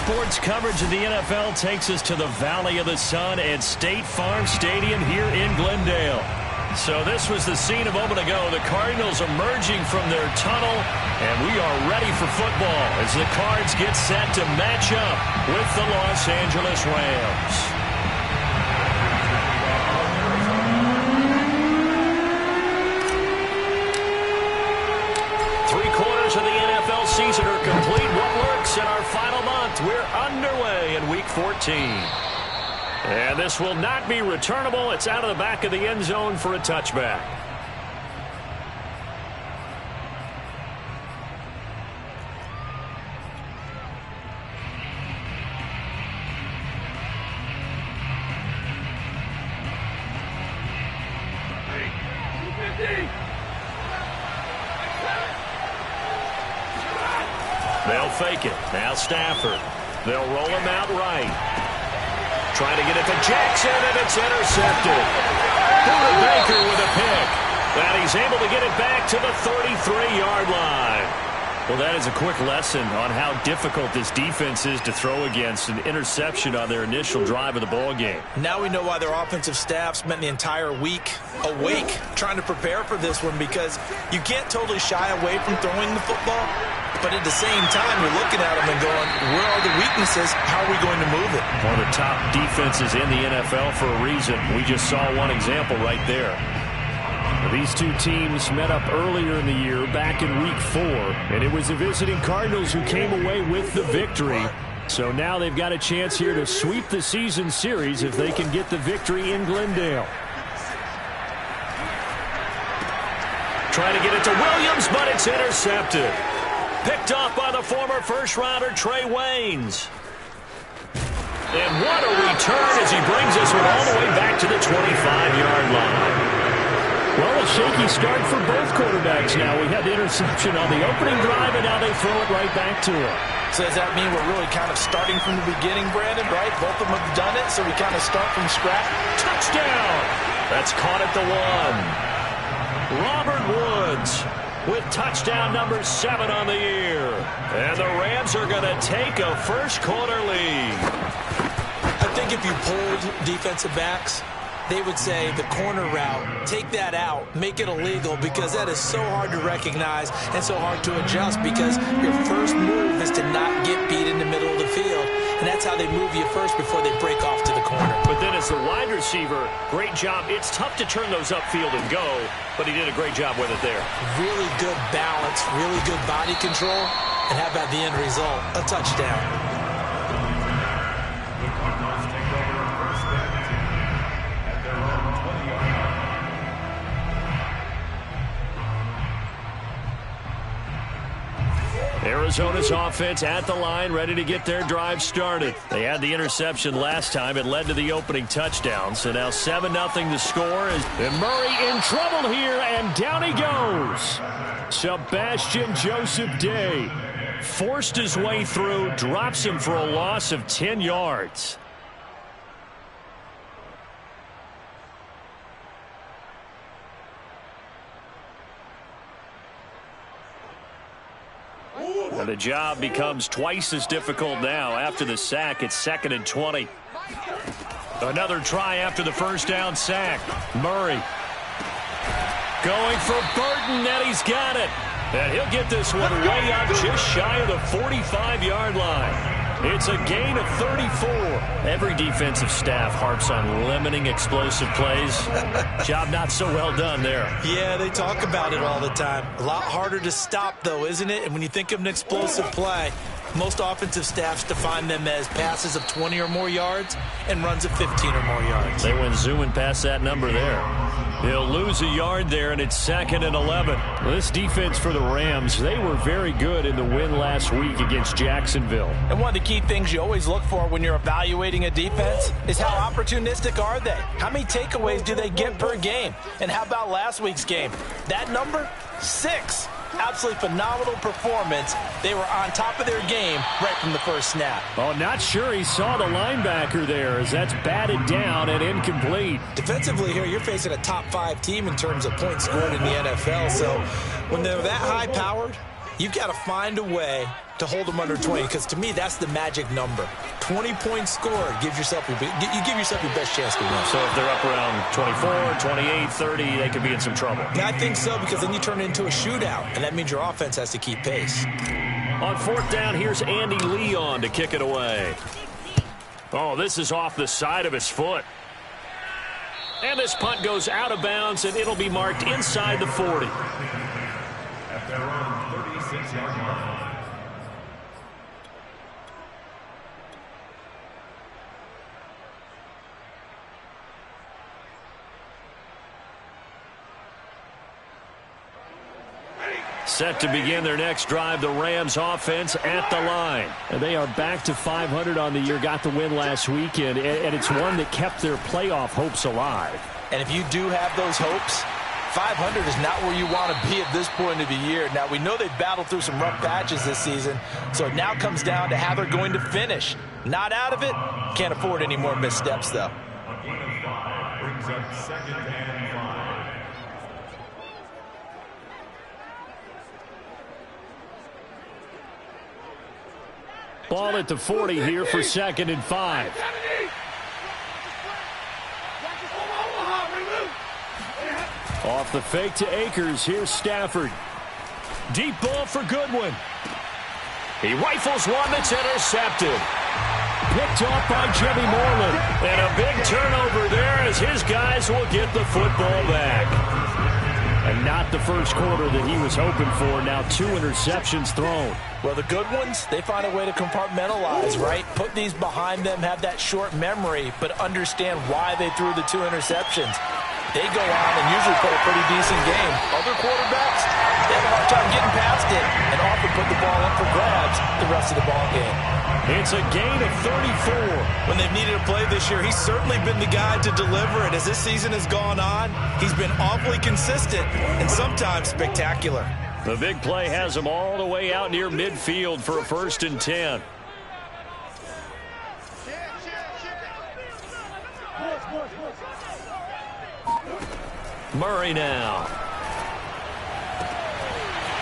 sports coverage of the NFL takes us to the Valley of the Sun at State Farm Stadium here in Glendale. So this was the scene a moment ago. The Cardinals emerging from their tunnel, and we are ready for football as the Cards get set to match up with the Los Angeles Rams. Of the NFL season are complete. What works in our final month? We're underway in Week 14. And this will not be returnable. It's out of the back of the end zone for a touchback. They'll fake it. Now Stafford. They'll roll him out right. Trying to get it to Jackson, and it's intercepted. Buda Baker with a pick. And he's able to get it back to the 33-yard line. Well, that is a quick lesson on how difficult this defense is to throw against. An interception on their initial drive of the ball game. Now we know why their offensive staff spent the entire week awake trying to prepare for this one, because you can't totally shy away from throwing the football. But at the same time, you're looking at them and going, where are the weaknesses? How are we going to move it? One of the top defenses in the NFL for a reason. We just saw one example right there. These two teams met up earlier in the year, back in Week 4, and it was the visiting Cardinals who came away with the victory. So now they've got a chance here to sweep the season series if they can get the victory in Glendale. Trying to get it to Williams, but it's intercepted. Picked off by the former first-rounder Trey Waynes. And what a return as he brings this one all the way back to the 25-yard line. Well, a shaky start for both quarterbacks now. We had the interception on the opening drive, and now they throw it right back to him. So does that mean we're really kind of starting from the beginning, Brandon, right? Both of them have done it, so we kind of start from scratch. Touchdown! That's caught at the 1. Robert Woods with touchdown number 7 on the year. And the Rams are going to take a first-quarter lead. I think if you polled defensive backs, they would say the corner route, take that out, make it illegal, because that is so hard to recognize and so hard to adjust, because your first move is to not get beat in the middle of the field, and that's how they move you first before they break off to the corner. But then as the wide receiver, great job. It's tough to turn those upfield and go, but he did a great job with it there. Really good balance, really good body control, and how about the end result? A touchdown. Arizona's offense at the line, ready to get their drive started. They had the interception last time. It led to the opening touchdown. So now 7-0 the score. And Murray in trouble here, and down he goes. Sebastian Joseph Day forced his way through, drops him for a loss of 10 yards. And the job becomes twice as difficult now after the sack. It's 2nd and 20. Another try after the first down sack. Murray going for Burton, and he's got it. And he'll get this one way up just shy of the 45-yard line. It's a gain of 34. Every defensive staff harps on limiting explosive plays. Job not so well done there. Yeah, they talk about it all the time. A lot harder to stop, though, isn't it? And when you think of an explosive play, most offensive staffs define them as passes of 20 or more yards and runs of 15 or more yards. They went zooming past that number there. He'll lose a yard there, and it's 2nd and 11. Well, this defense for the Rams, they were very good in the win last week against Jacksonville. And one of the key things you always look for when you're evaluating a defense is how opportunistic are they? How many takeaways do they get per game? And how about last week's game? That number? 6. Absolutely phenomenal performance. They were on top of their game right from the first snap. Oh, not sure he saw the linebacker there, as that's batted down and incomplete. Defensively here, you're facing a top 5 team in terms of points scored in the NFL. So when they're that high-powered, You've got to find a way to hold them under 20, because to me, that's the magic number. 20 points scored, you give yourself your best chance to win. So if they're up around 24, 28, 30, they could be in some trouble. Yeah, I think so, because then you turn it into a shootout, and that means your offense has to keep pace. On fourth down, here's Andy Leon to kick it away. Oh, this is off the side of his foot. And this punt goes out of bounds, and it'll be marked inside the 40. At their own 36-yard line. Set to begin their next drive, the Rams offense at the line. And they are back to 500 on the year, got the win last weekend, and it's one that kept their playoff hopes alive. And if you do have those hopes, 500 is not where you want to be at this point of the year. Now, we know they've battled through some rough patches this season, so it now comes down to how they're going to finish. Not out of it, can't afford any more missteps, though. A gain of 5 brings up second and 5. Ball at the 40 here for second and 5. Off the fake to Akers. Here's Stafford. Deep ball for Goodwin. He rifles one that's intercepted. Picked off by Jimmy Moreland. And a big turnover there as his guys will get the football back. And not the first quarter that he was hoping for. Now 2 interceptions thrown. Well, the good ones, they find a way to compartmentalize, right? Put these behind them, have that short memory, but understand why they threw the 2 interceptions. They go on and usually play a pretty decent game. Other quarterbacks, they have a hard time getting past it and often put the ball up for grabs the rest of the ball game. It's a gain of 34. When they've needed a play this year, he's certainly been the guy to deliver it. As this season has gone on, he's been awfully consistent and sometimes spectacular. The big play has him all the way out near midfield for a 1st and 10. Murray now.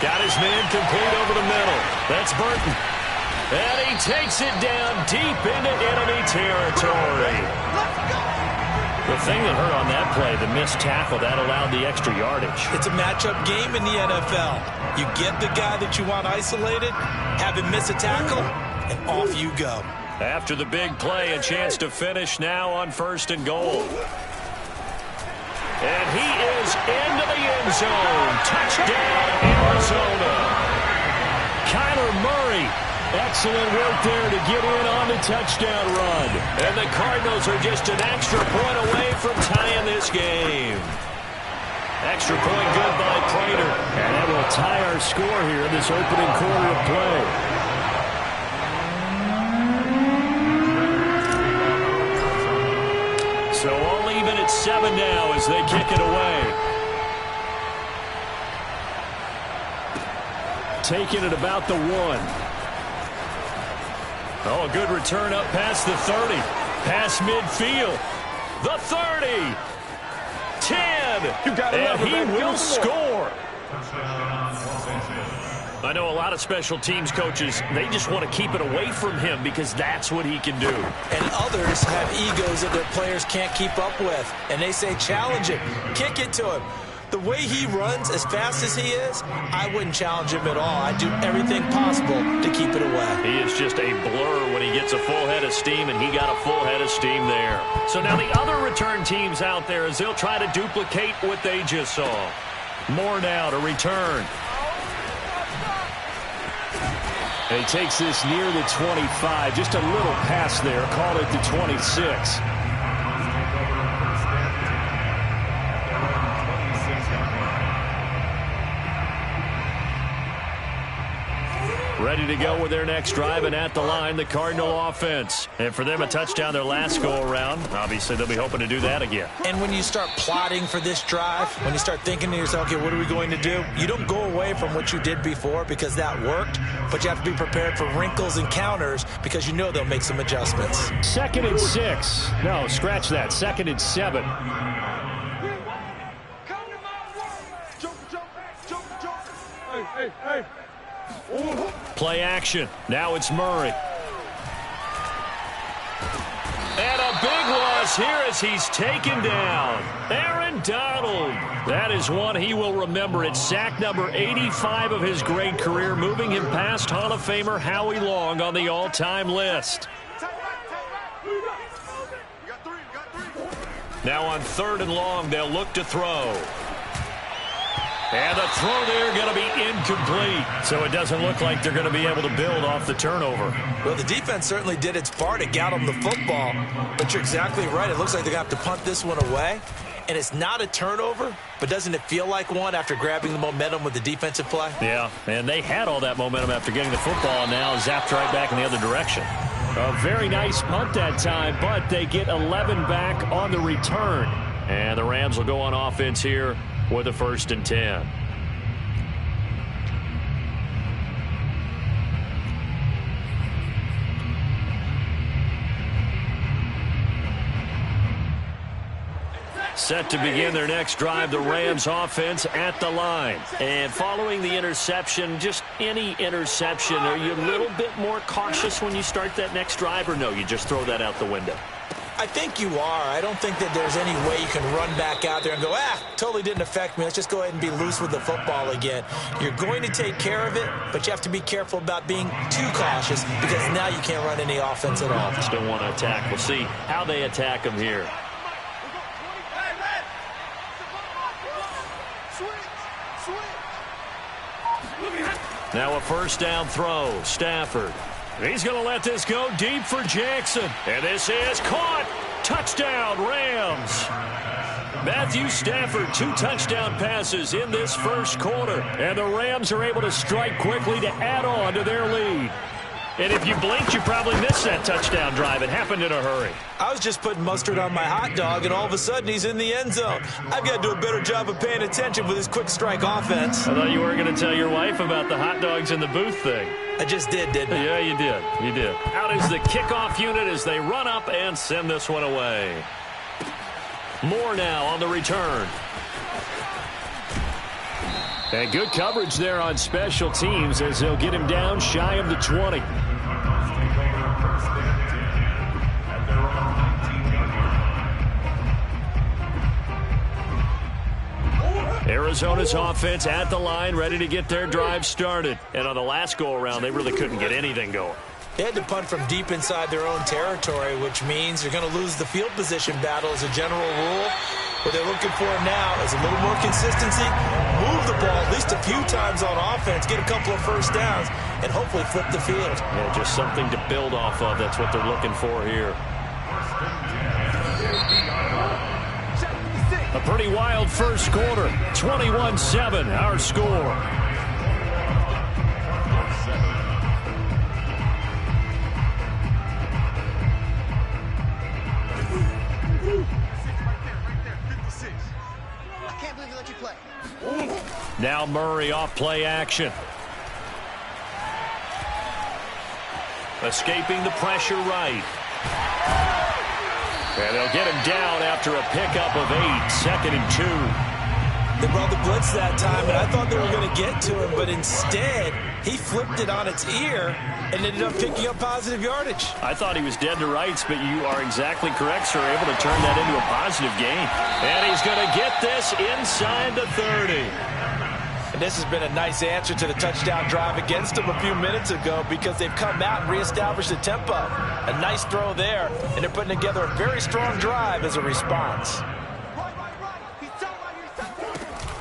Got his man complete over the middle. That's Burton. And he takes it down deep into enemy territory. The thing that hurt on that play, the missed tackle, that allowed the extra yardage. It's a matchup game in the NFL. You get the guy that you want isolated, have him miss a tackle, and off you go. After the big play, a chance to finish now on 1st and goal. And he is into the end zone. Touchdown, Arizona. Kyler Murray. Excellent work there to get in on the touchdown run. And the Cardinals are just an extra point away from tying this game. Extra point good by Prater. And that will tie our score here in this opening quarter of play. So all even at 7 now as they kick it away. Taking it about the 1. Oh, a good return up past the 30. Past midfield. The 30. 10. And he will score. I know a lot of special teams coaches, they just want to keep it away from him because that's what he can do. And others have egos that their players can't keep up with. And they say, challenge it. Kick it to him. The way he runs as fast as he is, I wouldn't challenge him at all. I'd do everything possible to keep it away. He is just a blur when he gets a full head of steam, and he got a full head of steam there. So now the other return teams out there as they'll try to duplicate what they just saw. More now to return. And he takes this near the 25. Just a little pass there. Call it the 26. Ready to go with their next drive, and at the line, the Cardinal offense. And for them, a touchdown their last go-around. Obviously, they'll be hoping to do that again. And when you start plotting for this drive, when you start thinking to yourself, okay, what are we going to do? You don't go away from what you did before because that worked, but you have to be prepared for wrinkles and counters because you know they'll make some adjustments. 2nd and 6. No, scratch that. 2nd and 7. Hey. Play action. Now it's Murray. And a big loss here as he's taken down. Aaron Donald. That is one he will remember. It's sack number 85 of his great career, moving him past Hall of Famer Howie Long on the all-time list. Now on 3rd and long, they'll look to throw. And the throw there going to be incomplete. So it doesn't look like they're going to be able to build off the turnover. Well, the defense certainly did its part to get them the football. But you're exactly right. It looks like they're going to have to punt this one away. And it's not a turnover, but doesn't it feel like one after grabbing the momentum with the defensive play? Yeah, and they had all that momentum after getting the football, and now zapped right back in the other direction. A very nice punt that time, but they get 11 back on the return. And the Rams will go on offense here with a 1st and 10. Set to begin their next drive, the Rams offense at the line. And following the interception, just any interception, are you a little bit more cautious when you start that next drive, or no, you just throw that out the window? I think you are. I don't think that there's any way you can run back out there and go, totally didn't affect me. Let's just go ahead and be loose with the football again. You're going to take care of it, but you have to be careful about being too cautious because now you can't run any offense at all. Just don't want to attack. We'll see how they attack them here. Now a 1st down throw. Stafford. He's going to let this go deep for Jackson. And this is caught. Touchdown, Rams. Matthew Stafford, 2 touchdown passes in this first quarter. And the Rams are able to strike quickly to add on to their lead. And if you blinked, you probably missed that touchdown drive. It happened in a hurry. I was just putting mustard on my hot dog, and all of a sudden he's in the end zone. I've got to do a better job of paying attention with this quick strike offense. I thought you were going to tell your wife about the hot dogs in the booth thing. I just didn't I? Yeah, you did. You did. Out is the kickoff unit as they run up and send this one away. Moore now on the return. And good coverage there on special teams as they'll get him down shy of the 20. Arizona's offense at the line, ready to get their drive started. And on the last go-around, they really couldn't get anything going. They had to punt from deep inside their own territory, which means they're going to lose the field position battle as a general rule. What they're looking for now is a little more consistency, move the ball at least a few times on offense, get a couple of 1st downs, and hopefully flip the field. Yeah, just something to build off of. That's what they're looking for here. A pretty wild first quarter. 21-7, our score. Now Murray off play action. Escaping the pressure right. And they'll get him down after a pickup of 8, 2nd and 2. They brought the blitz that time, and I thought they were going to get to him, but instead he flipped it on its ear and ended up picking up positive yardage. I thought he was dead to rights, but you are exactly correct, sir. Able to turn that into a positive gain. And he's going to get this inside the 30. And this has been a nice answer to the touchdown drive against them a few minutes ago because they've come out and reestablished the tempo. A nice throw there, and they're putting together a very strong drive as a response.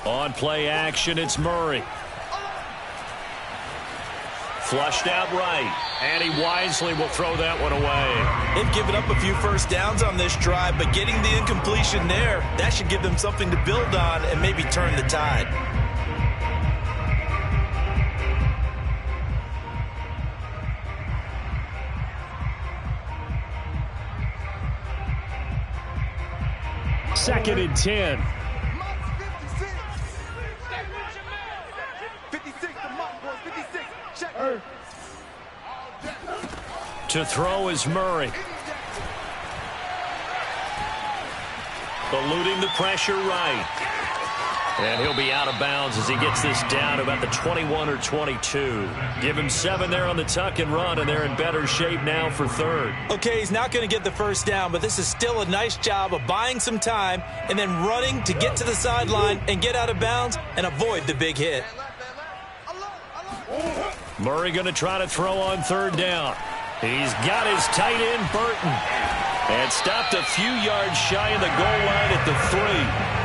On play action, it's Murray. Flushed out right, and he wisely will throw that one away. They've given up a few 1st downs on this drive, but getting the incompletion there, that should give them something to build on and maybe turn the tide. Second and 10. To throw is Murray. Eluding the pressure right. And he'll be out of bounds as he gets this down to about the 21 or 22. Give him 7 there on the tuck and run, and they're in better shape now for third. Okay, he's not going to get the first down, but this is still a nice job of buying some time and then running to get to the sideline and get out of bounds and avoid the big hit. Murray going to try to throw on third down. He's got his tight end, Burton, and stopped a few yards shy of the goal line at the 3.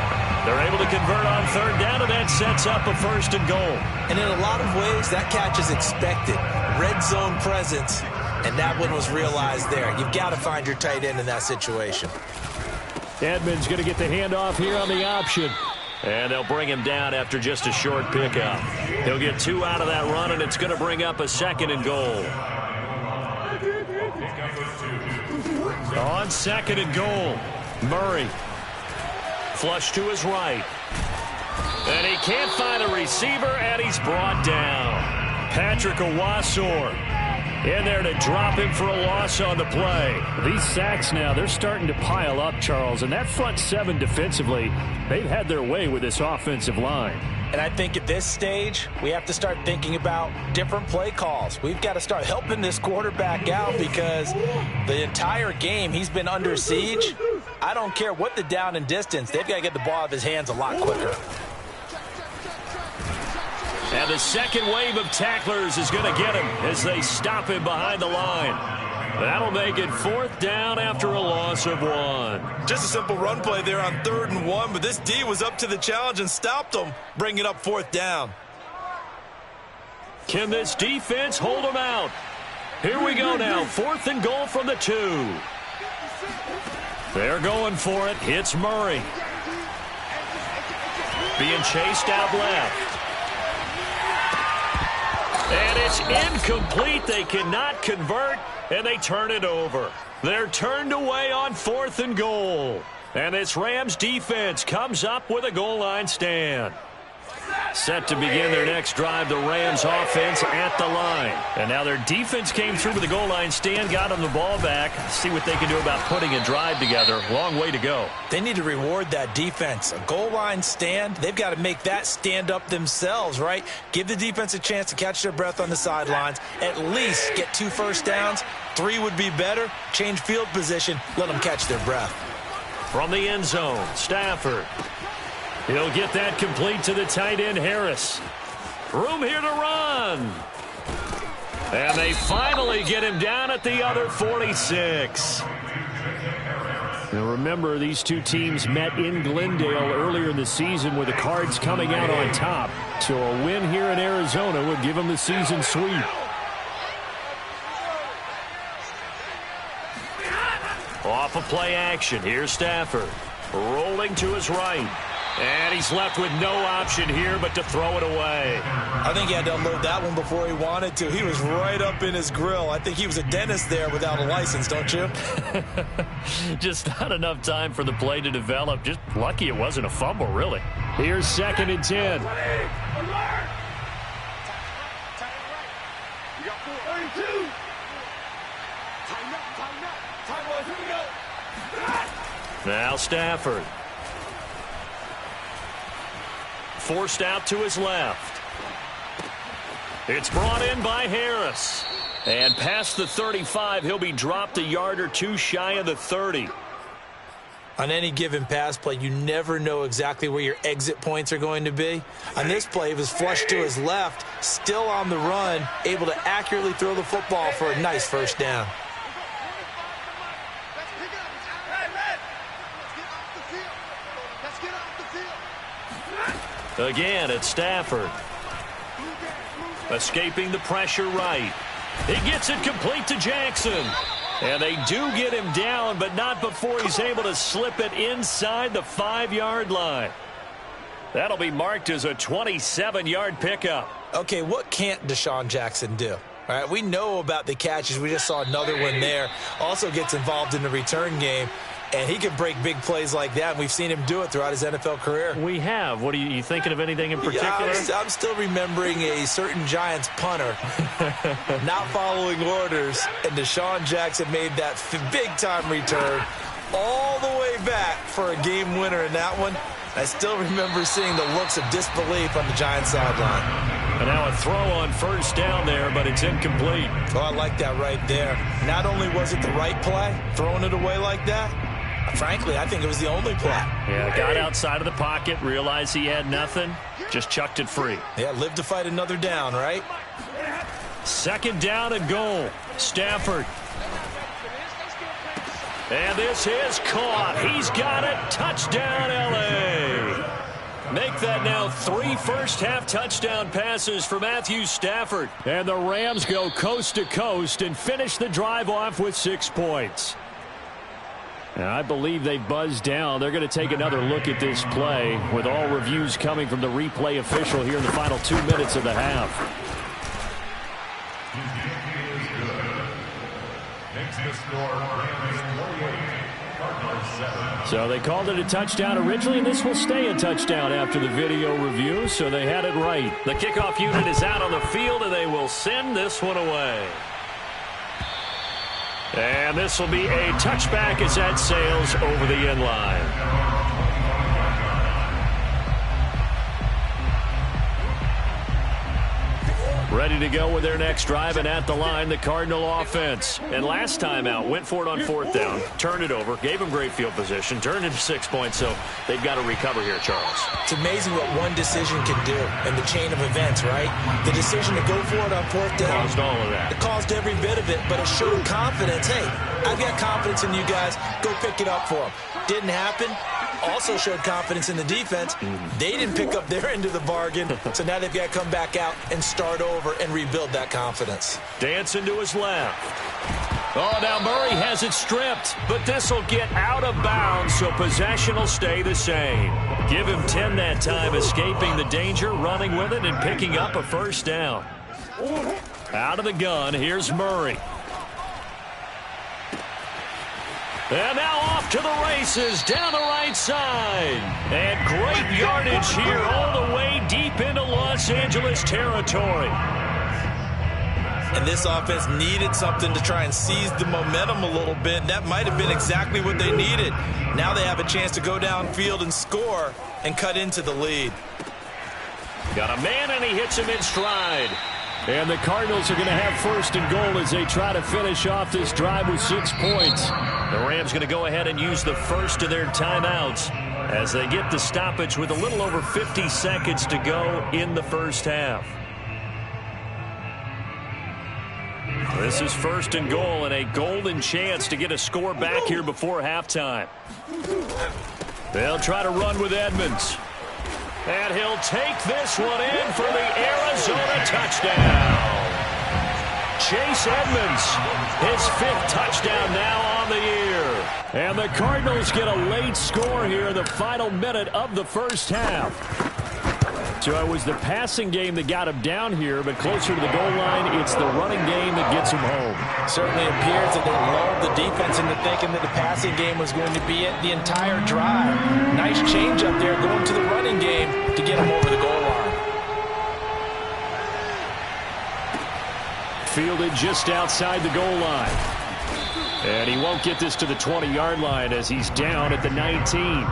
They're able to convert on third down, and that sets up a first and goal. And in a lot of ways, that catch is expected. Red zone presence, and that one was realized there. You've got to find your tight end in that situation. Edmonds going to get the handoff here on the option. And they'll bring him down after just a short pickup. He'll get 2 out of that run, and it's going to bring up a second and goal. On second and goal, Murray. Flush to his right. And he can't find a receiver, and he's brought down. Patrick Owasor in there to drop him for a loss on the play. These sacks now, they're starting to pile up, Charles. And that front 7 defensively, they've had their way with this offensive line. And I think at this stage, we have to start thinking about different play calls. We've got to start helping this quarterback out because the entire game he's been under siege. I don't care what the down and distance. They've got to get the ball out of his hands a lot quicker. And the second wave of tacklers is going to get him as they stop him behind the line. That'll make it 4th down after a loss of 1. Just a simple run play there on 3rd and 1, but this D was up to the challenge and stopped them, bringing up 4th down. Can this defense hold them out? Here we go now, 4th and goal from the 2. They're going for it. It's Murray. Being chased out left. And it's incomplete. They cannot convert, and they turn it over. They're turned away on 4th and goal. And this Rams defense comes up with a goal line stand. Set to begin their next drive, the Rams offense at the line. And now their defense came through with the goal line stand, got them the ball back. See what they can do about putting a drive together. Long way to go. They need to reward that defense. A goal line stand, they've got to make that stand up themselves, right? Give the defense a chance to catch their breath on the sidelines. At least get 2 first downs. 3 would be better. Change field position. Let them catch their breath. From the end zone, Stafford. He'll get that complete to the tight end, Harris. Room here to run. And they finally get him down at the other 46. Now remember, these two teams met in Glendale earlier in the season with the Cards coming out on top. So a win here in Arizona would give them the season sweep. Off of play action, here's Stafford. Rolling to his right. And he's left with no option here but to throw it away. I think he had to unload that one before he wanted to. He was right up in his grill. I think he was a dentist there without a license, don't you? Just not enough time for the play to develop. Just lucky it wasn't a fumble, really. Here's 2nd and 10. Now Stafford. Forced out to his left. It's brought in by Harris. And past the 35, he'll be dropped a yard or 2 shy of the 30. On any given pass play, you never know exactly where your exit points are going to be. On this play, he was flushed to his left, still on the run, able to accurately throw the football for a nice first down. Again, it's Stafford. Escaping the pressure right. He gets it complete to Jackson. And they do get him down, but not before he's able to slip it inside the 5-yard line. That'll be marked as a 27-yard pickup. Okay, what can't Deshaun Jackson do? All right, we know about the catches. We just saw another one there. Also gets involved in the return game. And he can break big plays like that. And we've seen him do it throughout his NFL career. We have. What are you thinking of anything in particular? Yeah, I'm still remembering a certain Giants punter not following orders. And Deshaun Jackson made that big-time return all the way back for a game winner in that one. I still remember seeing the looks of disbelief on the Giants sideline. And now a throw on first down there, but it's incomplete. Oh, I like that right there. Not only was it the right play, throwing it away like that, frankly, I think it was the only play. Yeah, got outside of the pocket, realized he had nothing, just chucked it free. Yeah, live to fight another down, right? Second down and goal. Stafford. And this is caught. He's got it. Touchdown, L.A. Make that now 3 first-half touchdown passes for Matthew Stafford. And the Rams go coast to coast and finish the drive off with 6 points. And I believe they buzzed down. They're going to take another look at this play with all reviews coming from the replay official here in the final 2 minutes of the half. Makes the score Rams 48, Cardinals 7. So they called it a touchdown originally, and this will stay a touchdown after the video review, so they had it right. The kickoff unit is out on the field, and they will send this one away. And this will be a touchback as that sails over the end line. Ready to go with their next drive, and at the line, the Cardinal offense. And last time out, went for it on 4th down, turned it over, gave them great field position, turned it to 6 points, so they've got to recover here, Charles. It's amazing what one decision can do in the chain of events, right? The decision to go for it on 4th down. Caused all of that. It caused every bit of it, but it showed confidence. Hey, I've got confidence in you guys. Go pick it up for them. Didn't happen. Also showed confidence in the defense. They didn't pick up their end of the bargain, so now they've got to come back out and start over and rebuild that confidence. Dancing to his left. Oh, now Murray has it stripped, but this will get out of bounds, so possession will stay the same. Give him 10 that time, escaping the danger, running with it, and picking up a first down. Out of the gun, here's Murray. And now off to the races down the right side. And great yardage here all the way deep into Los Angeles territory. And this offense needed something to try and seize the momentum a little bit. That might have been exactly what they needed. Now they have a chance to go downfield and score and cut into the lead. Got a man, and he hits him in stride. And the Cardinals are going to have 1st and goal as they try to finish off this drive with 6 points. The Rams going to go ahead and use the first of their timeouts as they get the stoppage with a little over 50 seconds to go in the first half. This is 1st and goal and a golden chance to get a score back here before halftime. They'll try to run with Edmonds. And he'll take this one in for the Arizona touchdown. Chase Edmonds, his 5th touchdown now on the year. And the Cardinals get a late score here in the final minute of the first half. So it was the passing game that got him down here, but closer to the goal line, it's the running game that gets him home. Certainly appears that they lulled the defense into thinking that the passing game was going to be it the entire drive. Nice change up there going to the running game to get him over the goal line. Fielded just outside the goal line. And he won't get this to the 20-yard line as he's down at the 19.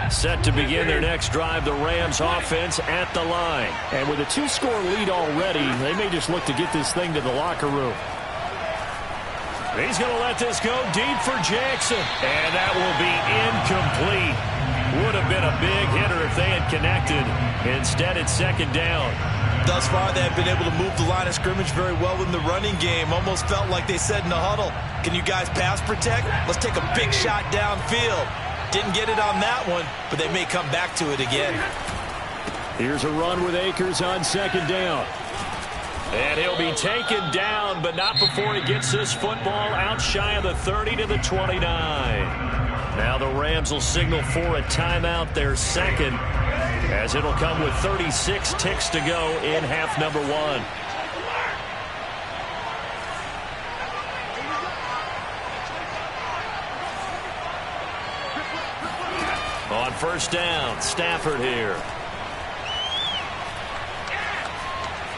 Set to begin their next drive, the Rams offense at the line. And with a 2-score lead already, they may just look to get this thing to the locker room. He's going to let this go deep for Jackson. And that will be incomplete. Would have been a big hitter if they had connected. Instead, it's 2nd down. Thus far, they have been able to move the line of scrimmage very well in the running game. Almost felt like they said in the huddle, can you guys pass protect? Let's take a big shot downfield. Didn't get it on that one, but they may come back to it again. Here's a run with Akers on 2nd down. And he'll be taken down, but not before he gets this football out shy of the 30 to the 29. Now the Rams will signal for a timeout, their 2nd, as it'll come with 36 ticks to go in half number 1. On 1st down, Stafford here.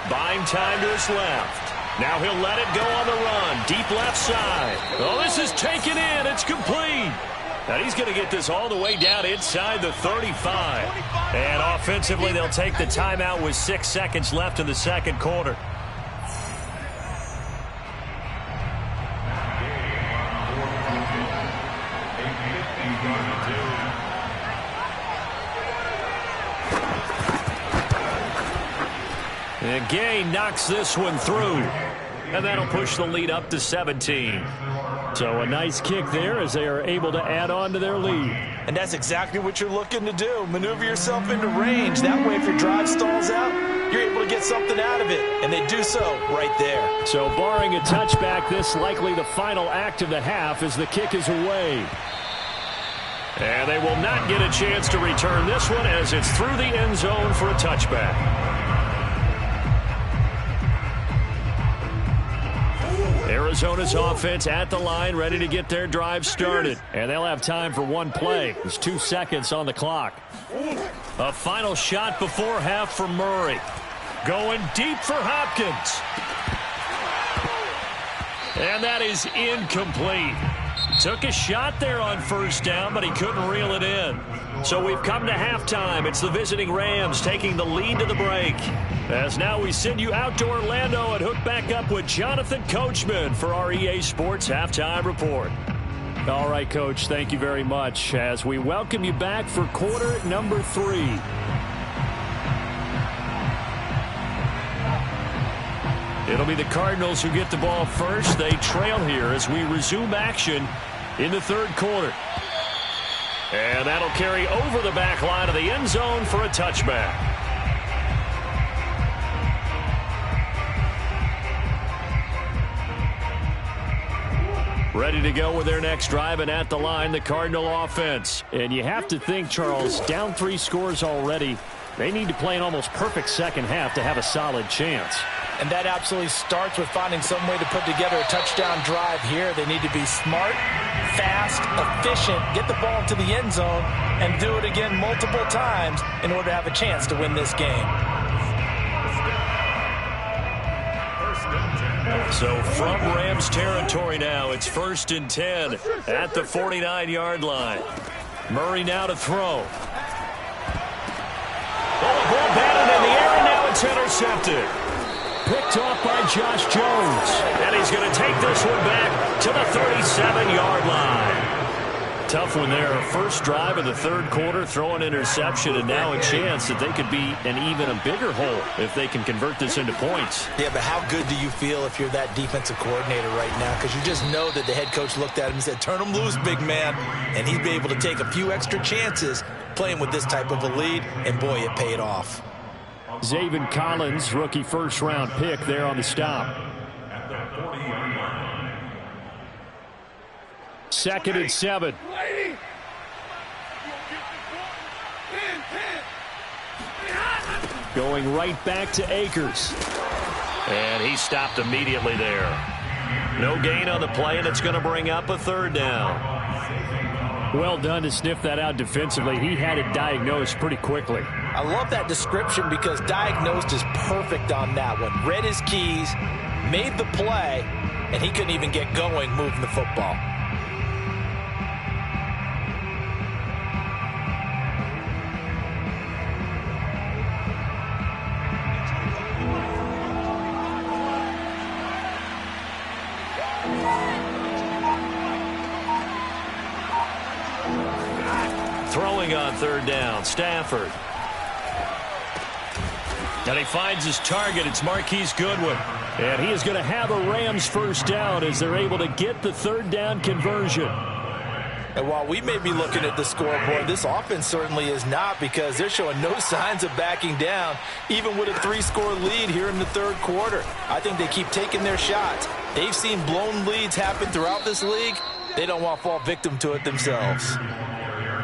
Buying time to his left. Now he'll let it go on the run. Deep left side. Oh, this is taken in. It's complete. And he's going to get this all the way down inside the 35. And offensively, they'll take the timeout with 6 seconds left in the second quarter. And Gay knocks this one through. And that'll push the lead up to 17. So a nice kick there as they are able to add on to their lead. And that's exactly what you're looking to do. Maneuver yourself into range. That way, if your drive stalls out, you're able to get something out of it. And they do so right there. So barring a touchback, this likely the final act of the half as the kick is away. And they will not get a chance to return this one as it's through the end zone for a touchback. Arizona's offense at the line, ready to get their drive started. And they'll have time for one play. There's 2 seconds on the clock. A final shot before half for Murray. Going deep for Hopkins. And that is incomplete. Took a shot there on first down, but he couldn't reel it in. So we've come to halftime. It's the visiting Rams taking the lead to the break. As now we send you out to Orlando and hook back up with Jonathan Coachman for our EA Sports Halftime Report. All right, Coach, thank you very much as we welcome you back for quarter number 3. It'll be the Cardinals who get the ball first. They trail here as we resume action in the third quarter. And that'll carry over the back line of the end zone for a touchback. Ready to go with their next drive, and at the line, the Cardinal offense. And you have to think, Charles, down 3 scores already. They need to play an almost perfect second half to have a solid chance. And that absolutely starts with finding some way to put together a touchdown drive here. They need to be smart, fast, efficient, get the ball into the end zone, and do it again multiple times in order to have a chance to win this game. So from Rams territory now, it's 1st and 10 at the 49-yard line. Murray now to throw. Oh, the ball batted in the air, and now it's intercepted. Picked off by Josh Jones. And he's going to take this one back to the 37-yard line. Tough one there. First drive of the third quarter, throw an interception, and now a chance that they could be in even a bigger hole if they can convert this into points. Yeah, but how good do you feel if you're that defensive coordinator right now? Because you just know that the head coach looked at him and said, turn him loose, big man. And he'd be able to take a few extra chances playing with this type of a lead, and boy, it paid off. Zaven Collins, rookie first-round pick there on the stop. 2nd and 7. Going right back to Akers. And he stopped immediately there. No gain on the play, and it's going to bring up a 3rd down. Well done to sniff that out defensively. He had it diagnosed pretty quickly. I love that description because diagnosed is perfect on that one. Read his keys, made the play, and he couldn't even get going moving the football. Throwing on 3rd down, Stafford. And he finds his target. It's Marquise Goodwin. And he is going to have a Rams first down as they're able to get the 3rd down conversion. And while we may be looking at the scoreboard, this offense certainly is not, because they're showing no signs of backing down, even with a 3-score lead here in the third quarter. I think they keep taking their shots. They've seen blown leads happen throughout this league. They don't want to fall victim to it themselves.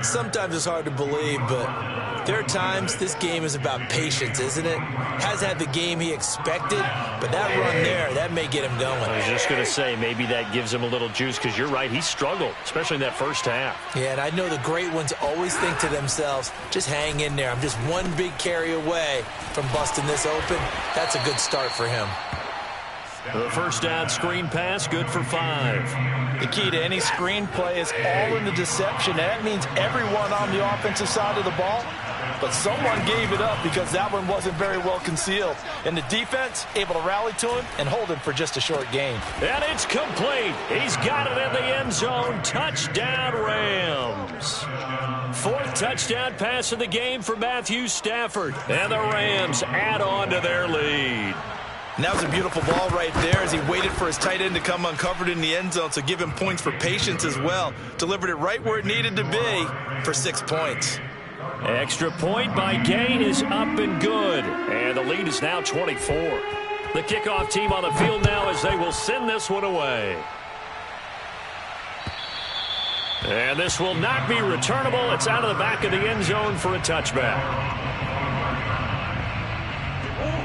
Sometimes it's hard to believe, but there are times this game is about patience, isn't it? Has had the game he expected, but that run there, that may get him going. I was just going to say, maybe that gives him a little juice, because you're right, he struggled, especially in that first half. Yeah, and I know the great ones always think to themselves, just hang in there. I'm just one big carry away from busting this open. That's a good start for him. The first down screen pass, good for 5. The key to any screen play is all in the deception. And that means everyone on the offensive side of the ball, but someone gave it up because that one wasn't very well concealed. And the defense able to rally to him and hold him for just a short gain. And it's complete. He's got it in the end zone. Touchdown, Rams. 4th touchdown pass of the game for Matthew Stafford. And the Rams add on to their lead. And that was a beautiful ball right there as he waited for his tight end to come uncovered in the end zone, so give him points for patience as well. Delivered it right where it needed to be for 6 points. Extra point by Gain is up and good. And the lead is now 24. The kickoff team on the field now as they will send this one away. And this will not be returnable. It's out of the back of the end zone for a touchback.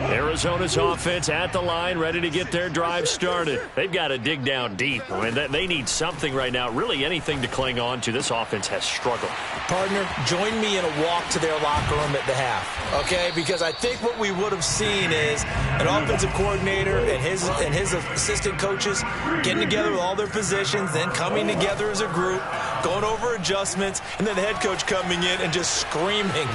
Arizona's offense at the line, ready to get their drive started. They've got to dig down deep. I mean, they need something right now, really anything to cling on to. This offense has struggled. Partner, join me in a walk to their locker room at the half, okay? Because I think what we would have seen is an offensive coordinator and his assistant coaches getting together with all their positions, then coming together as a group, going over adjustments, and then the head coach coming in and just screaming,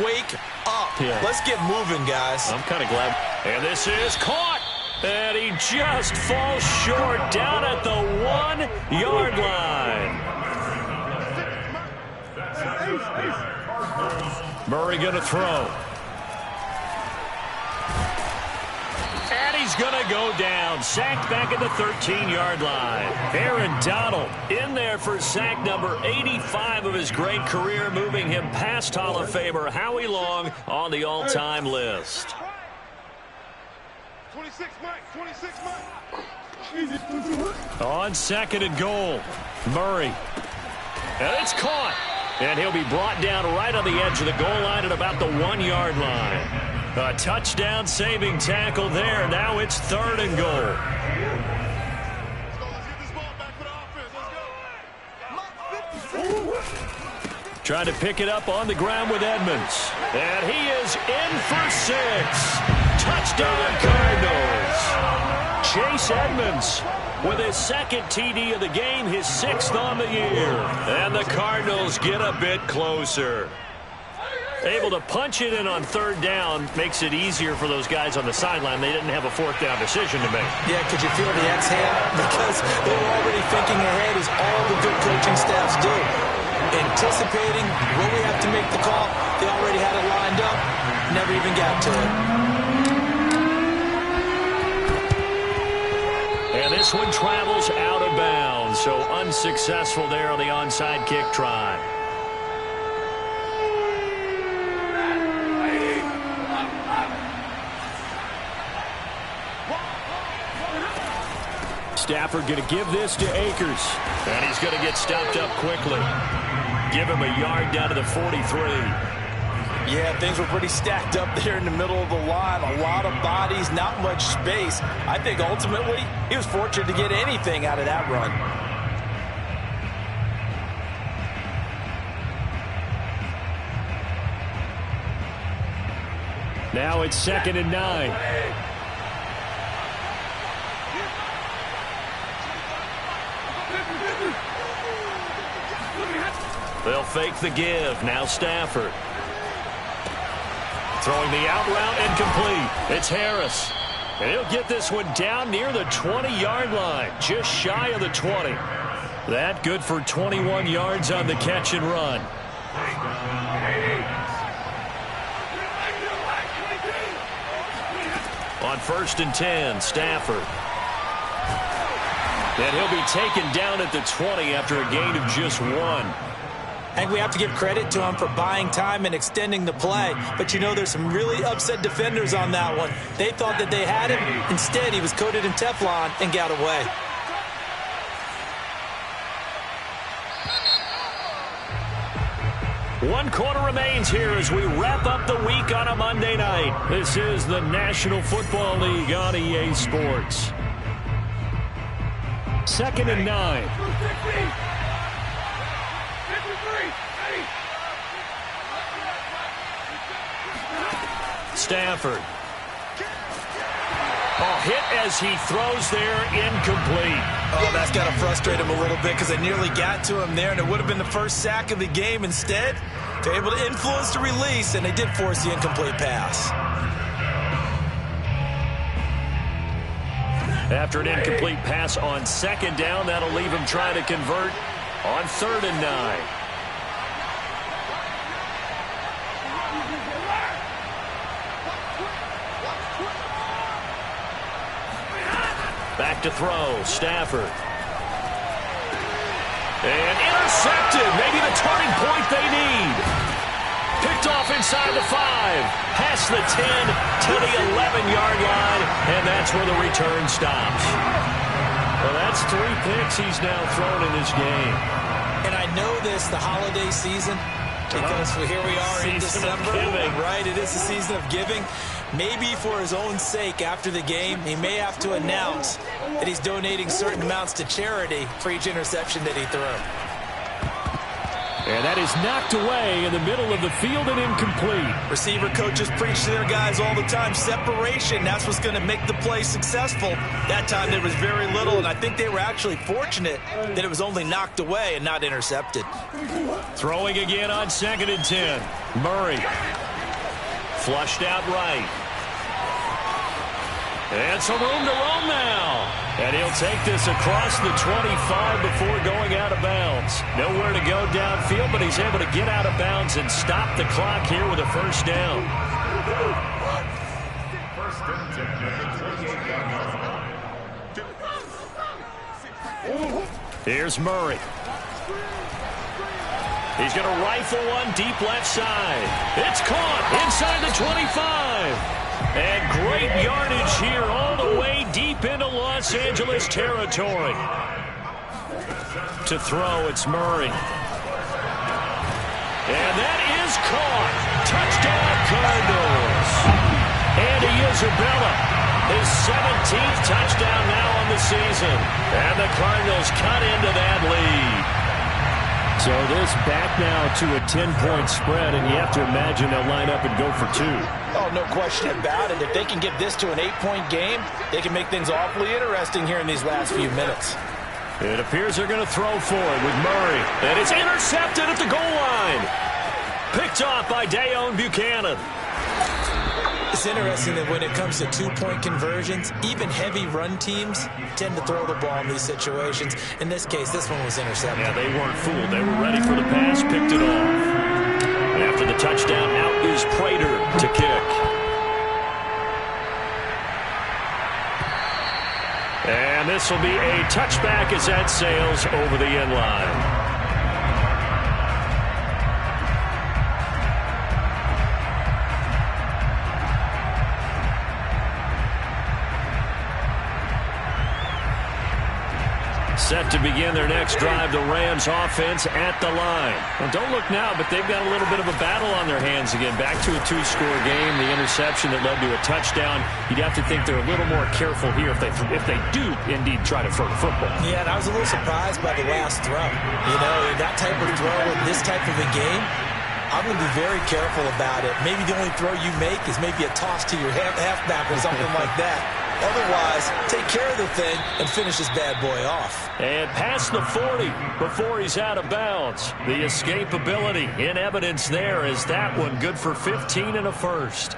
wake up. Yeah. Let's get moving, guys. I'm kind of glad. And this is caught. And he just falls short down at the 1-yard line. Murray going to throw. And he's going to go down. Sacked back at the 13-yard line. Aaron Donald in there for sack number 85 of his great career, moving him past Hall of Famer Howie Long on the all-time list. 26, Mike. 26, Mike. On 2nd and goal, Murray. And it's caught. And he'll be brought down right on the edge of the goal line at about the 1-yard line. A touchdown saving tackle there. Now it's 3rd and goal. Let's get this ball back for the offense. Let's go. Trying to pick it up on the ground with Edmonds. And he is in for 6. Touchdown, Cardinals. Chase Edmonds with his 2nd TD of the game, his 6th on the year. And the Cardinals get a bit closer. Able to punch it in on 3rd down makes it easier for those guys on the sideline. They didn't have a 4th down decision to make. Yeah, could you feel the exhale? Because they were already thinking ahead, as all the good coaching staffs do. Anticipating when we have to make the call. They already had it lined up. Never even got to it. And this one travels out of bounds. So unsuccessful there on the onside kick try. Stafford going to give this to Akers. And he's going to get stopped up quickly. Give him a yard down to the 43. Yeah, things were pretty stacked up there in the middle of the line. A lot of bodies, not much space. I think ultimately he was fortunate to get anything out of that run. Now it's 2nd and 9. They'll fake the give. Now Stafford. Throwing the out route incomplete. It's Harris. And he'll get this one down near the 20-yard line. Just shy of the 20. That good for 21 yards on the catch and run. On 1st and 10, Stafford. And he'll be taken down at the 20 after a gain of just 1. I think we have to give credit to him for buying time and extending the play. But, you know, there's some really upset defenders on that one. They thought that they had him. Instead, he was coated in Teflon and got away. One quarter remains here as we wrap up the week on a Monday night. This is the National Football League on EA Sports. 2nd and 9. Stafford. Oh, hit as he throws there, incomplete. Oh, that's got to frustrate him a little bit because they nearly got to him there, and it would have been the first sack of the game. Instead, they're able to influence the release, and they did force the incomplete pass. After an incomplete pass on second down, that'll leave him trying to convert on 3rd and 9. Back to throw, Stafford. And intercepted, maybe the turning point they need. Picked off inside the 5, past the 10 to the 11-yard line, and that's where the return stops. Well, that's 3 picks he's now thrown in this game. And I know this, the holiday season, because here we are in December, right? It is the season of giving. Maybe for his own sake after the game, he may have to announce that he's donating certain amounts to charity for each interception that he threw. And that is knocked away in the middle of the field and incomplete. Receiver coaches preach to their guys all the time. Separation, that's what's going to make the play successful. That time there was very little, and I think they were actually fortunate that it was only knocked away and not intercepted. Throwing again on 2nd and 10. Murray. Flushed out right. And some room to roam now. And he'll take this across the 25 before going out of bounds. Nowhere to go downfield, but he's able to get out of bounds and stop the clock here with a first down. Here's Murray. He's going to rifle one deep left side. It's caught inside the 25. And great yardage here all the way deep into Los Angeles territory. To throw, it's Murray. And that is caught. Touchdown, Cardinals. Andy Isabella, his 17th touchdown now on the season. And the Cardinals cut into that lead. So this back now to a 10-point spread, and you have to imagine they'll line up and go for 2. Oh, no question about it. If they can get this to an 8-point game, they can make things awfully interesting here in these last few minutes. It appears they're going to throw for it with Murray. And it's intercepted at the goal line. Picked off by Deone Bucannon. It's interesting that when it comes to 2-point conversions, even heavy run teams tend to throw the ball in these situations. In this case, this one was intercepted. Yeah, they weren't fooled. They were ready for the pass, picked it off. And after the touchdown, out is Prater to kick. And this will be a touchback as that sails over the end line. Set to begin their next drive, the Rams offense at the line. Well, don't look now, but they've got a little bit of a battle on their hands again. Back to a 2-score game, the interception that led to a touchdown. You'd have to think they're a little more careful here if they do indeed try to throw the football. Yeah, and I was a little surprised by the last throw. You know, that type of throw in this type of a game, I'm going to be very careful about it. Maybe the only throw you make is maybe a toss to your halfback or something like that. Otherwise, take care of the thing and finish this bad boy off. And past the 40 before he's out of bounds. The escapability in evidence there is that one good for 15 and a first.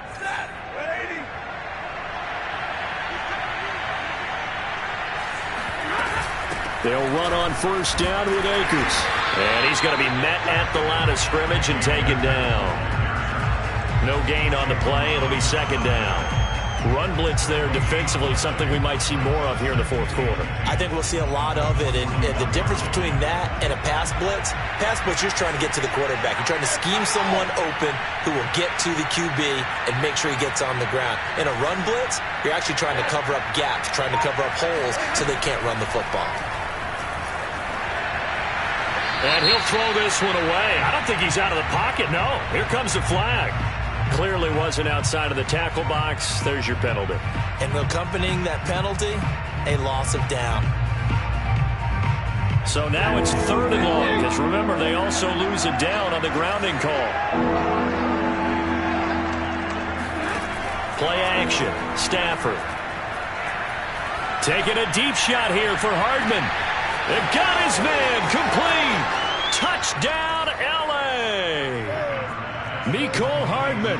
They'll run on first down with Akers. And he's going to be met at the line of scrimmage and taken down. No gain on the play. It'll be second down. Run blitz there defensively, something we might see more of here in the fourth quarter. I think we'll see a lot of it, and the difference between that and a pass blitz, you're just trying to get to the quarterback. You're trying to scheme someone open who will get to the QB and make sure he gets on the ground. In a run blitz, you're actually trying to cover up gaps, trying to cover up holes so they can't run the football. And he'll throw this one away. I don't think he's out of the pocket, no. Here comes the flag. Clearly wasn't outside of the tackle box. There's your penalty. And accompanying that penalty, a loss of down. So now it's 3rd and long, because remember, they also lose a down on the grounding call. Play action. Stafford. Taking a deep shot here for Hardman. They've got his man complete. Touchdown, L.A. Mecole Hardman,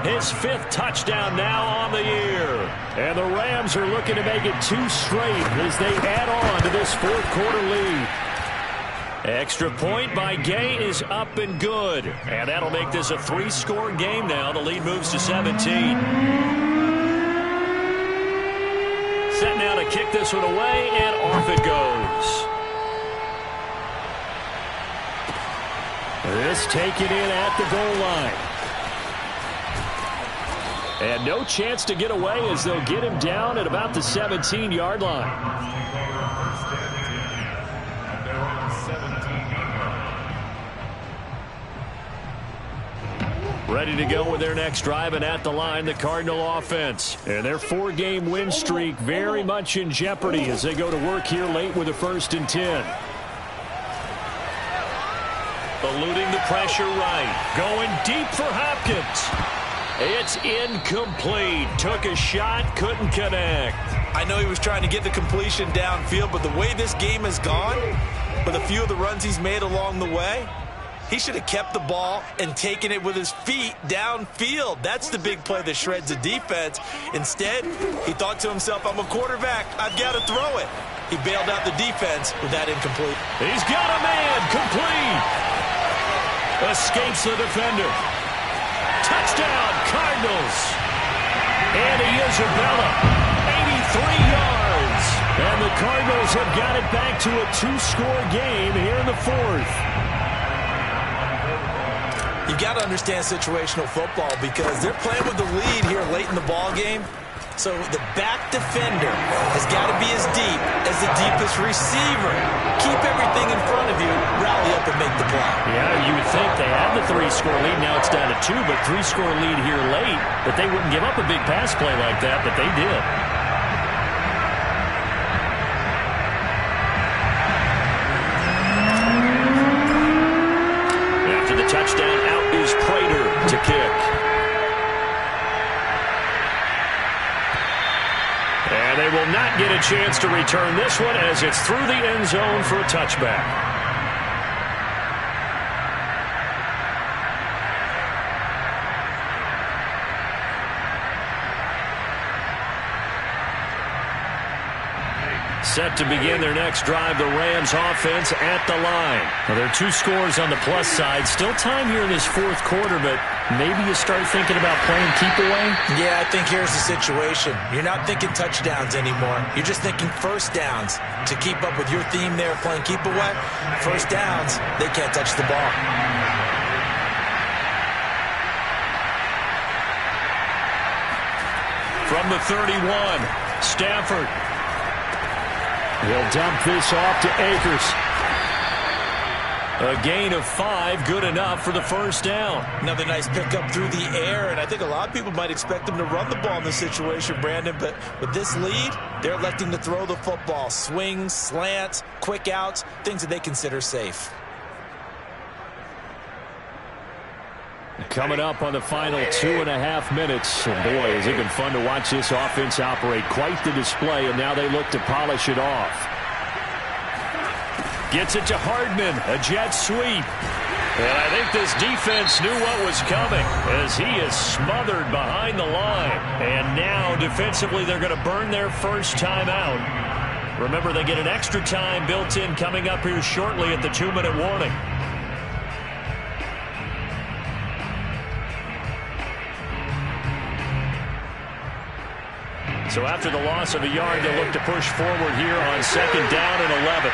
his 5th touchdown now on the year. And the Rams are looking to make it 2 straight as they add on to this 4th quarter lead. Extra point by Gay is up and good. And that'll make this a 3-score game now. The lead moves to 17. Set now to kick this one away, and off it goes. This taken in at the goal line. And no chance to get away as they'll get him down at about the 17-yard line. Ready to go with their next drive, and at the line, the Cardinal offense. And their 4-game win streak very much in jeopardy as they go to work here late with a 1st and 10. Eluding the pressure right. Going deep for Hopkins. It's incomplete. Took a shot, couldn't connect. I know he was trying to get the completion downfield, but the way this game has gone, with a few of the runs he's made along the way, he should have kept the ball and taken it with his feet downfield. That's the big play that shreds the defense. Instead, he thought to himself, I'm a quarterback. I've got to throw it. He bailed out the defense with that incomplete. He's got a man complete. Escapes the defender. Touchdown, Cardinals. Andy Isabella, 83 yards. And the Cardinals have got it back to a 2-score game here in the 4th. You've got to understand situational football because they're playing with the lead here late in the ball game. So the back defender has got to be as deep as the deepest receiver. Keep everything in front of you, rally up and make the play. Yeah, you would think they had the 3-score lead. Now it's down to 2, but 3-score lead here late. But they wouldn't give up a big pass play like that, but they did. After the touchdown, out is Prater to kick. And they will not get a chance to return this one as it's through the end zone for a touchback. Set to begin their next drive, the Rams offense at the line. Well, there are 2 scores on the plus side. Still time here in this 4th quarter, but maybe you start thinking about playing keep away? Yeah, I think here's the situation. You're not thinking touchdowns anymore. You're just thinking 1st downs. To keep up with your theme there, playing keep away, 1st downs, they can't touch the ball. From the 31, Stafford. He'll dump this off to Akers. A gain of 5, good enough for the 1st down. Another nice pickup through the air, and I think a lot of people might expect them to run the ball in this situation, Brandon, but with this lead, they're electing to throw the football. Swings, slants, quick outs, things that they consider safe. Coming up on the final 2.5 minutes. And boy, has it been fun to watch this offense operate. Quite the display, and now they look to polish it off. Gets it to Hardman, a jet sweep. And I think this defense knew what was coming as he is smothered behind the line. And now defensively they're going to burn their 1st time out. Remember, they get an extra time built in coming up here shortly at the 2-minute warning. So after the loss of a yard, they'll look to push forward here on 2nd down and 11.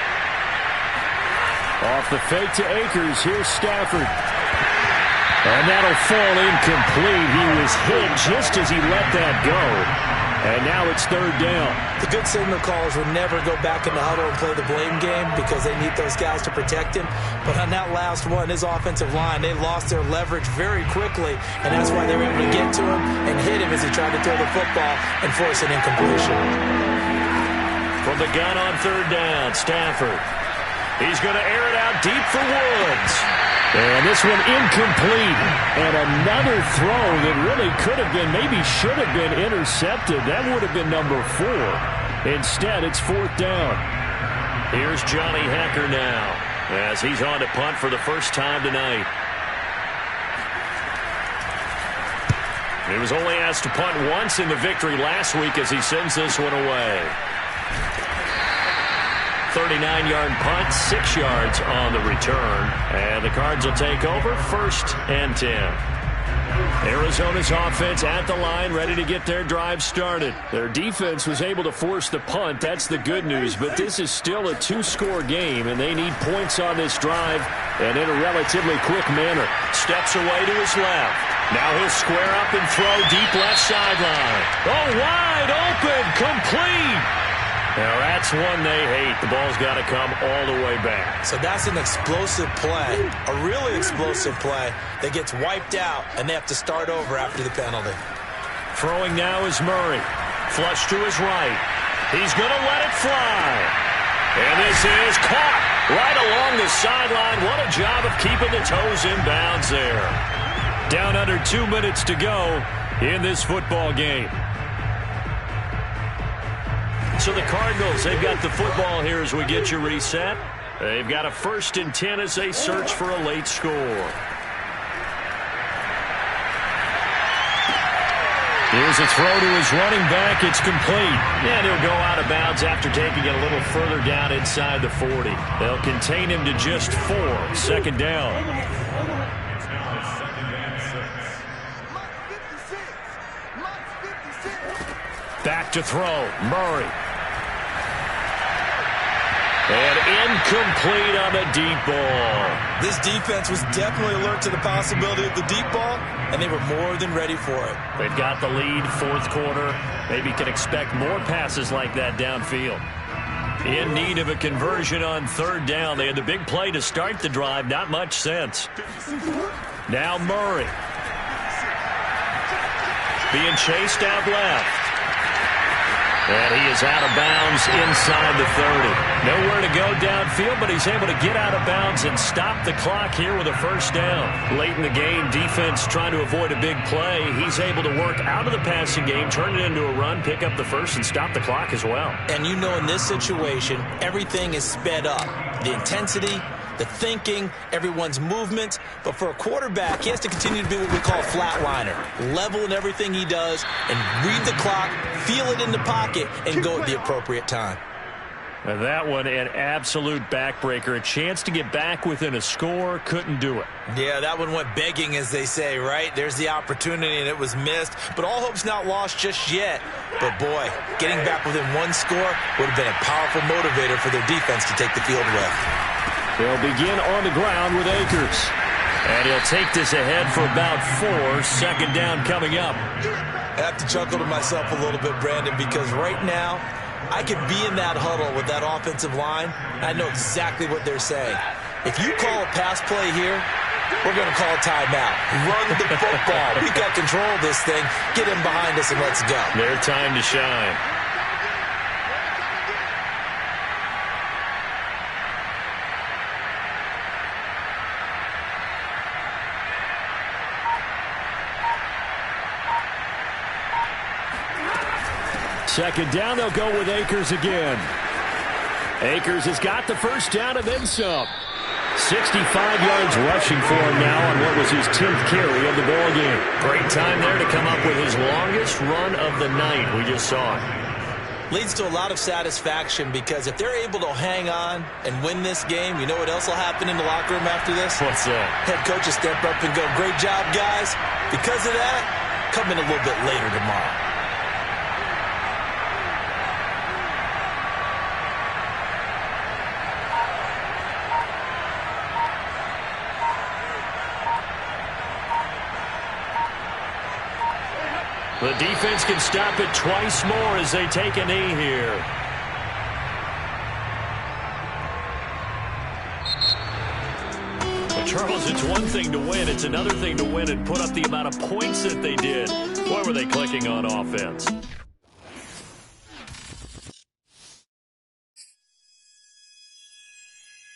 Off the fake to Akers, here's Stafford. And that'll fall incomplete. He was hit just as he let that go. And now it's 3rd down. The good signal callers will never go back in the huddle and play the blame game because they need those guys to protect him. But on that last one, his offensive line, they lost their leverage very quickly, and that's why they were able to get to him and hit him as he tried to throw the football and force an incompletion. From the gun on 3rd down, Stafford. He's going to air it out deep for Woods. And this one incomplete. And another throw that really could have been, maybe should have been intercepted. That would have been number 4. Instead, it's 4th down. Here's Johnny Hekker now as he's on to punt for the first time tonight. He was only asked to punt once in the victory last week as he sends this one away. 39-yard punt, 6 yards on the return. And the Cards will take over 1st and 10. Arizona's offense at the line, ready to get their drive started. Their defense was able to force the punt. That's the good news. But this is still a 2-score game, and they need points on this drive and in a relatively quick manner. Steps away to his left. Now he'll square up and throw deep left sideline. Oh, wide open, complete. Now that's one they hate. The ball's got to come all the way back. So that's an explosive play, a really explosive play that gets wiped out, and they have to start over after the penalty. Throwing now is Murray. Flush to his right. He's going to let it fly. And this is caught right along the sideline. What a job of keeping the toes in bounds there. Down under 2 minutes to go in this football game. So the Cardinals, they've got the football here as we get you reset. They've got a 1st and 10 as they search for a late score. Here's a throw to his running back. It's complete. And he'll go out of bounds after taking it a little further down inside the 40. They'll contain him to just 4. 2nd down. Back to throw. Murray. And incomplete on the deep ball. This defense was definitely alert to the possibility of the deep ball, and they were more than ready for it. They've got the lead, 4th quarter. Maybe can expect more passes like that downfield. In need of a conversion on 3rd down. They had the big play to start the drive. Not much sense. Now Murray. Being chased out left. And he is out of bounds inside the 30. Nowhere to go downfield, but he's able to get out of bounds and stop the clock here with a 1st down. Late in the game, defense trying to avoid a big play. He's able to work out of the passing game, turn it into a run, pick up the 1st, and stop the clock as well. And you know in this situation, everything is sped up. The intensity, the thinking, everyone's movement. But for a quarterback, he has to continue to be what we call a flatliner. Level in everything he does and read the clock, feel it in the pocket, and go at the appropriate time. And that one, an absolute backbreaker. A chance to get back within a score, couldn't do it. Yeah, that one went begging, as they say, right? There's the opportunity, and it was missed. But all hope's not lost just yet. But, boy, getting back within 1 score would have been a powerful motivator for their defense to take the field with. They'll begin on the ground with Akers. And he'll take this ahead for about 4. 2nd down coming up. I have to chuckle to myself a little bit, Brandon, because right now I could be in that huddle with that offensive line. I know exactly what they're saying. If you call a pass play here, we're going to call a timeout. Run the football. We got control of this thing. Get him behind us and let's go. Their time to shine. Second down, they'll go with Akers again. Akers has got the 1st down and then some. 65 yards rushing for him now on what was his 10th carry of the ball game. Great time there to come up with his longest run of the night. We just saw it. Leads to a lot of satisfaction because if they're able to hang on and win this game, you know what else will happen in the locker room after this? What's that? Head coach will step up and go, great job, guys. Because of that, come in a little bit later tomorrow. The defense can stop it twice more as they take a knee here. But Charles, it's one thing to win. It's another thing to win and put up the amount of points that they did. Boy, were they clicking on offense.